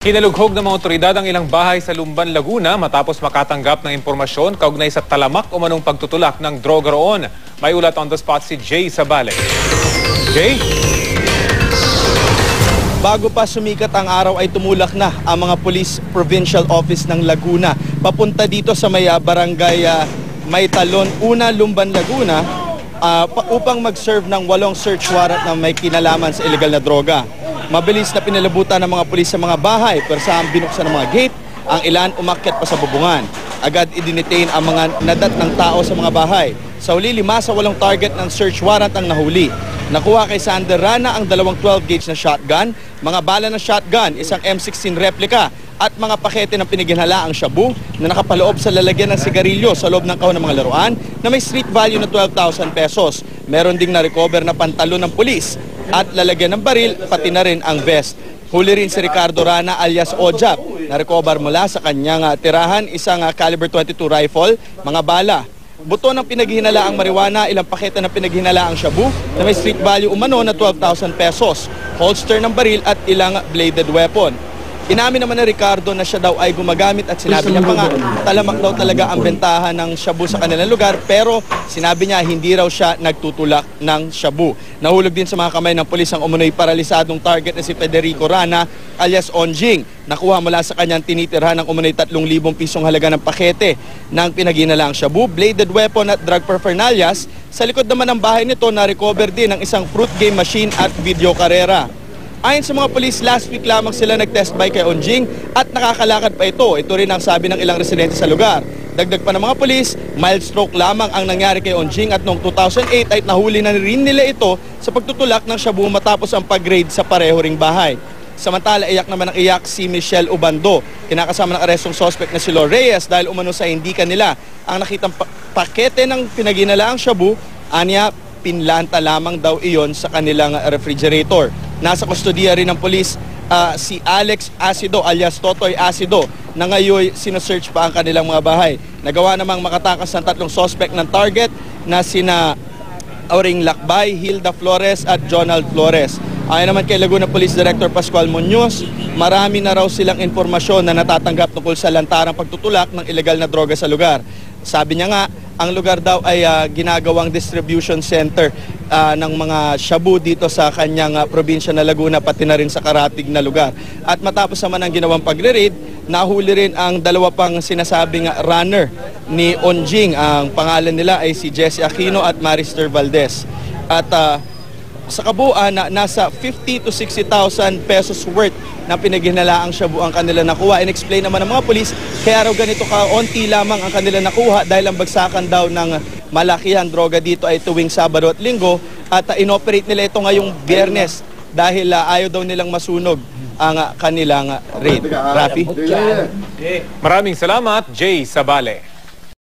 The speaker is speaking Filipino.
Kinalughog ng mga otoridad ang ilang bahay sa Lumban, Laguna matapos makatanggap ng impormasyon kaugnay sa talamak o manong pagtutulak ng droga roon. May ulat on the spot si Jay Sabale. Jay? Bago pa sumikat ang araw ay tumulak na ang mga Police Provincial Office ng Laguna. Papunta dito sa may barangay Maytalon, Una, Lumban, Laguna upang mag-serve ng 8 search warrant na may kinalaman sa illegal na droga. Mabilis na pinalabutan ng mga pulis sa mga bahay, pero saan binuksan ng mga gate, ang ilan umakyat pa sa bubungan. Agad i-detain ang mga nadat ng tao sa mga bahay. Sa huli, 5 sa 8 target ng search warrant ang nahuli. Nakuha kay Sander Rana ang 2 12-gauge na shotgun, mga bala ng shotgun, isang M16 replica, at mga pakete ng piniginhalaang shabu na nakapaloob sa lalagyan ng sigarilyo sa loob ng kahon ng mga laruan na may street value na 12,000 pesos. Meron ding na-recover na pantalon ng pulis at lalagyan ng baril, pati na rin ang vest. Huli rin si Ricardo Rana alias Ojap, na-recover mula sa kanyang tirahan, isang caliber 22 rifle, mga bala, buto ng pinaghihinalaang marijuana, ilang pakete ng pinaghihinalaang shabu na may street value umano na 12,000 pesos, holster ng baril at ilang bladed weapon. Inamin naman ni Ricardo na siya daw ay gumagamit at sinabi niya pa nga talamak daw talaga ang bentahan ng shabu sa kanilang lugar, pero sinabi niya hindi raw siya nagtutulak ng shabu. Nahulog din sa mga kamay ng pulis ang umunoy paralisadong target na si Federico Rana alias Onjing. Nakuha mula sa kanyang tinitirhan ng umunoy 3,000 pisong halaga ng pakete ng pinaghinalaang shabu, bladed weapon at drug paraphernalias. Sa likod naman ng bahay nito, na-recover din ang isang fruit game machine at video karera. Ayon sa mga polis, last week lamang sila nag-test bike kay Onjing at nakakalakad pa ito. Ito rin ang sabi ng ilang residente sa lugar. Dagdag pa ng mga polis, mild stroke lamang ang nangyari kay Onjing at noong 2008 ay nahuli na rin nila ito sa pagtutulak ng shabu matapos ang pag-raid sa pareho ring bahay. Samantala, iyak naman ang iyak si Michelle Ubando. Kinakasama ng arestong suspect na si Lor Reyes dahil umano sa hindi kanila ang nakitang pakete ng pinaghinalaang shabu, anya pinlanta lamang daw iyon sa kanilang refrigerator. Nasa kustodiya rin ng polis si Alex Acido alias Totoy Acido na ngayon sinesearch pa ang kanilang mga bahay. Nagawa namang makatakas ng 3 suspect ng target na sina Auring Lakbay, Hilda Flores at Jonald Flores. Ayon naman kay Laguna Police Director Pascual Muñoz, marami na raw silang informasyon na natatanggap tungkol sa lantarang pagtutulak ng ilegal na droga sa lugar. Sabi niya nga, ang lugar daw ay ginagawang distribution center ng mga shabu dito sa kanyang probinsya na Laguna, pati na rin sa karatig na lugar. At matapos naman ang ginawang pagre-raid, nahuli rin ang 2 pang sinasabing runner ni Onjing. Ang pangalan nila ay si Jesse Aquino at Marister Valdez. At sa kabuuan, nasa 50 to 60,000 pesos worth na pinaghinalaang shabu ang kanila nakuha. In-explain naman ng mga polis, kaya raw ganito kaunti lamang ang kanila nakuha dahil ang bagsakan daw ng malakihan droga dito ay tuwing Sabado at Linggo at inoperate nila ito ngayong Biyernes dahil ayaw daw nilang masunog ang kanilang raid. Rafi? Maraming salamat, Jay Sabale.